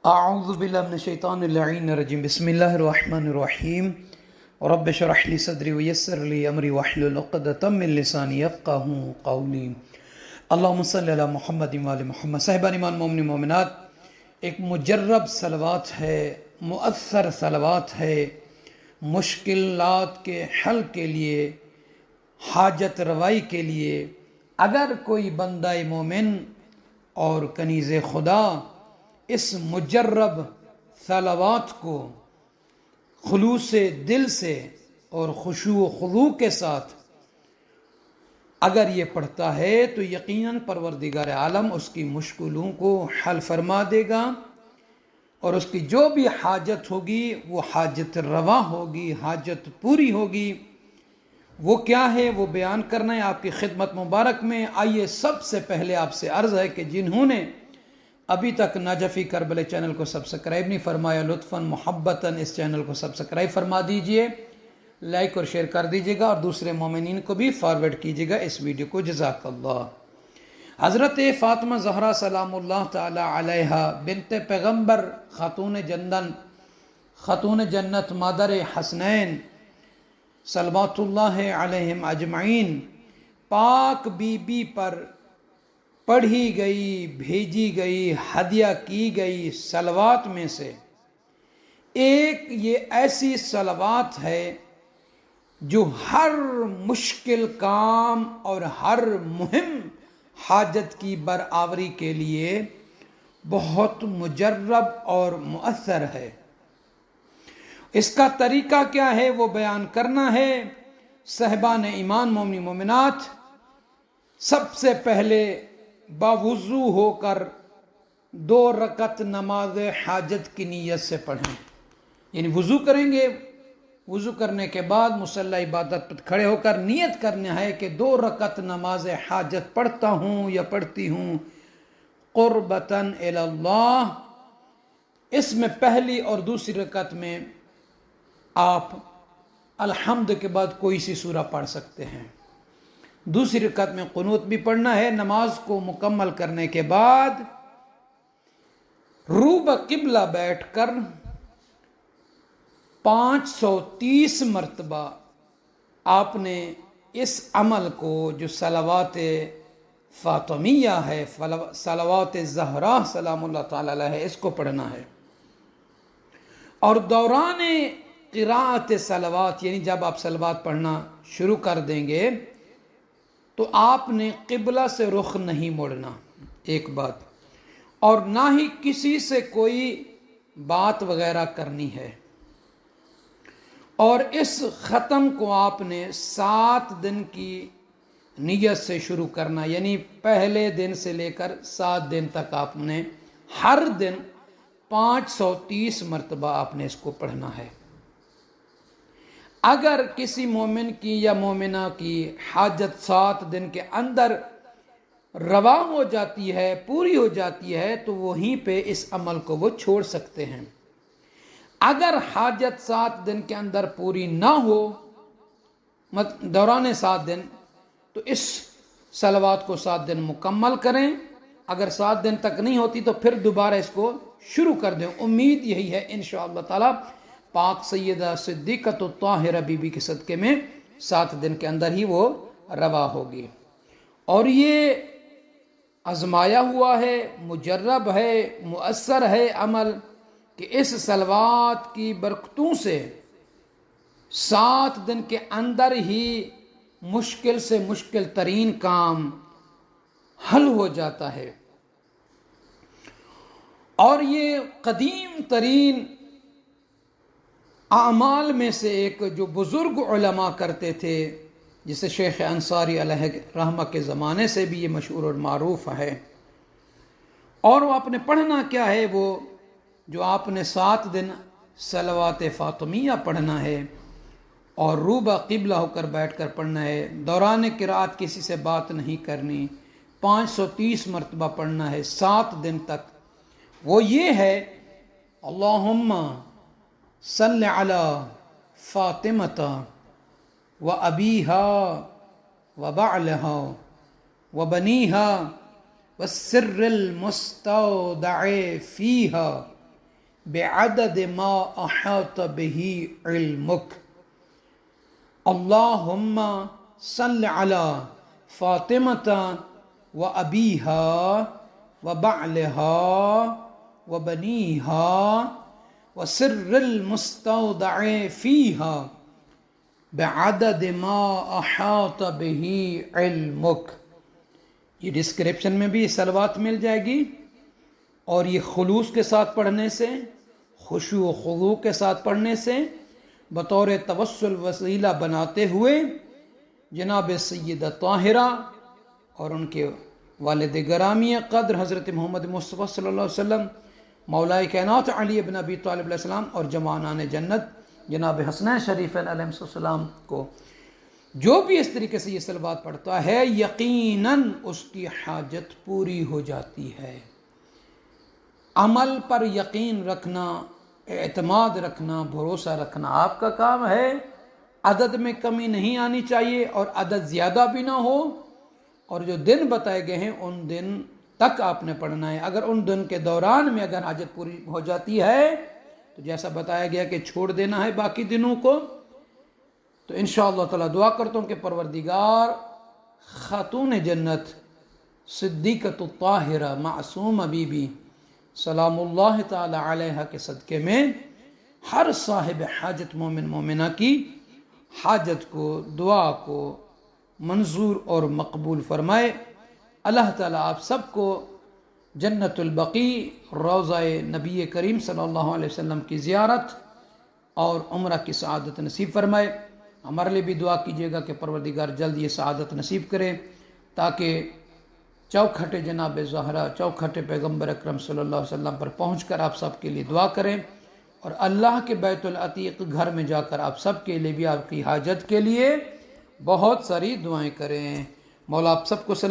اعوذ باللہ من الشیطان اللعین الرجیم بسم اللہ الرحمن الرحیم رب اشرح لی صدری ویسر لی امری واحلل عقدۃ من لسانی یفقہوا قولی اللہم صلی علی محمد وعلی محمد۔ صاحبان ایمان مومن مومنات، ایک مجرب صلوات ہے، مؤثر صلوات ہے، مشکلات کے حل کے لیے، حاجت روائی کے لیے۔ اگر کوئی بندہ مومن اور کنیز خدا اس مجرب صلوات کو خلوص دل سے اور خشوع و خضوع کے ساتھ اگر یہ پڑھتا ہے تو یقیناً پروردگار عالم اس کی مشکلوں کو حل فرما دے گا، اور اس کی جو بھی حاجت ہوگی وہ حاجت روا ہوگی، حاجت پوری ہوگی۔ وہ کیا ہے وہ بیان کرنا ہے آپ کی خدمت مبارک میں۔ آئیے، سب سے پہلے آپ سے عرض ہے کہ جنہوں نے ابھی تک نجفی کربلا چینل کو سبسکرائب نہیں فرمایا، لطفاً محبتاً اس چینل کو سبسکرائب فرما دیجئے، لائک اور شیئر کر دیجئے گا، اور دوسرے مومنین کو بھی فارورڈ کیجئے گا اس ویڈیو کو۔ جزاک اللہ۔ حضرت فاطمہ زہرا سلام اللہ تعالی علیہا بنت پیغمبر، خاتون جنت، مادر حسنین صلوات اللہ علیہم اجمعین، پاک بی بی پر پڑھی گئی، بھیجی گئی، ہدیہ کی گئی صلوات میں سے ایک یہ ایسی صلوات ہے جو ہر مشکل کام اور ہر مہم حاجت کی برآوری کے لیے بہت مجرب اور مؤثر ہے۔ اس کا طریقہ کیا ہے وہ بیان کرنا ہے۔ صاحبان ایمان مومنی مومنات، سب سے پہلے باوضو ہو کر 2 رکعت نماز حاجت کی نیت سے پڑھیں، یعنی وضو کریں گے، وضو کرنے کے بعد مصلی عبادت پر کھڑے ہو کر نیت کرنا ہے کہ 2 رکعت نماز حاجت پڑھتا ہوں یا پڑھتی ہوں قربتاً الی اللہ۔ اس میں پہلی اور دوسری رکعت میں آپ الحمد کے بعد کوئی سی سورہ پڑھ سکتے ہیں۔ دوسری رکعت میں قنوت بھی پڑھنا ہے۔ نماز کو مکمل کرنے کے بعد رو بقبلہ بیٹھ کر 530 مرتبہ آپ نے اس عمل کو، جو صلوات فاطمیہ ہے، صلوات زہرا سلام اللہ تعالی علیہ ہے، اس کو پڑھنا ہے۔ اور دوران قراءت صلوات، یعنی جب آپ صلوات پڑھنا شروع کر دیں گے تو آپ نے قبلہ سے رخ نہیں موڑنا، ایک بات، اور نہ ہی کسی سے کوئی بات وغیرہ کرنی ہے۔ اور اس ختم کو آپ نے 7 دن کی نیت سے شروع کرنا، یعنی پہلے دن سے لے کر 7 دن تک آپ نے ہر دن 530 مرتبہ آپ نے اس کو پڑھنا ہے۔ اگر کسی مومن کی یا مومنہ کی حاجت 7 دن کے اندر روا ہو جاتی ہے، پوری ہو جاتی ہے، تو وہیں پہ اس عمل کو وہ چھوڑ سکتے ہیں۔ اگر حاجت 7 دن کے اندر پوری نہ ہو، دوران 7 دن، تو اس صلوات کو 7 دن مکمل کریں۔ اگر 7 دن تک نہیں ہوتی تو پھر دوبارہ اس کو شروع کر دیں۔ امید یہی ہے انشاءاللہ تعالی پاک سیدہ صدیقۃ الطاہرہ بی بی کے صدقے میں 7 دن کے اندر ہی وہ روا ہوگی۔ اور یہ آزمایا ہوا ہے، مجرب ہے، مؤثر ہے عمل، کہ اس صلوات کی برکتوں سے 7 دن کے اندر ہی مشکل سے مشکل ترین کام حل ہو جاتا ہے۔ اور یہ قدیم ترین اعمال میں سے ایک جو بزرگ علماء کرتے تھے، جسے شیخ انصاری علیہ رحمہ کے زمانے سے بھی یہ مشہور اور معروف ہے۔ اور وہ آپ نے پڑھنا کیا ہے، وہ جو آپ نے 7 دن صلوات فاطمیہ پڑھنا ہے، اور رو بقبلہ ہو کر بیٹھ کر پڑھنا ہے۔ دوران قرات کسی سے بات نہیں کرنی، 530 مرتبہ پڑھنا ہے 7 دن تک۔ وہ یہ ہے: اللہم صلی علی فاطمۃ و ابیہا و بعلہا و بنیہا والسر المستودع فیہا بعدد ما احاط به علمک اللہم صل علی فاطمۃ و ابیہا و بعلہا و بنیہا و سر المستودع فیہا بعدد ما احاط به علمک. یہ ڈسکرپشن میں بھی صلوات مل جائے گی، اور یہ خلوص کے ساتھ پڑھنے سے، خشوع و خضوع کے ساتھ پڑھنے سے، بطور توسل وسیلہ بناتے ہوئے جناب سیدہ طاہرہ اور ان کے والد گرامی قدر حضرت محمد مصطفیٰ صلی اللہ علیہ وسلم، مولا کائنات علی بن ابی طالب علیہ السلام اور جوانان جنت جناب حسنین شریفین علیہ السلام کو، جو بھی اس طریقے سے یہ صلوات پڑھتا ہے یقیناً اس کی حاجت پوری ہو جاتی ہے. عمل پر یقین رکھنا، اعتماد رکھنا، بھروسہ رکھنا آپ کا کام ہے. عدد میں کمی نہیں آنی چاہیے اور عدد زیادہ بھی نہ ہو، اور جو دن بتائے گئے ہیں ان دن تک آپ نے پڑھنا ہے. اگر ان دن کے دوران میں اگر حاجت پوری ہو جاتی ہے تو جیسا بتایا گیا کہ چھوڑ دینا ہے باقی دنوں کو. تو انشاءاللہ تعالی دعا کرتا ہوں کہ پروردگار خاتون جنت صدیقۃ الطاہرہ معصومہ بی بی سلام اللہ تعالی علیہ کے صدقے میں ہر صاحب حاجت مومن مومنہ کی حاجت کو، دعا کو منظور اور مقبول فرمائے. اللہ تعالیٰ آپ سب کو جنت البقیع روضہ نبی کریم صلی اللہ علیہ وسلم کی زیارت اور عمرہ کی سعادت نصیب فرمائے. ہمارے لیے بھی دعا کیجیے گا کہ پروردگار جلد یہ سعادت نصیب کرے، تاکہ چوکھٹے جناب زہرا، چوکھٹے پیغمبر اکرم صلی اللہ علیہ وسلم پر پہنچ کر آپ سب کے لیے دعا کریں، اور اللہ کے بیت العتیق گھر میں جا کر آپ سب کے لیے بھی آپ کی حاجت کے لیے بہت ساری دعائیں کریں. مولا آپ سب کو سلام.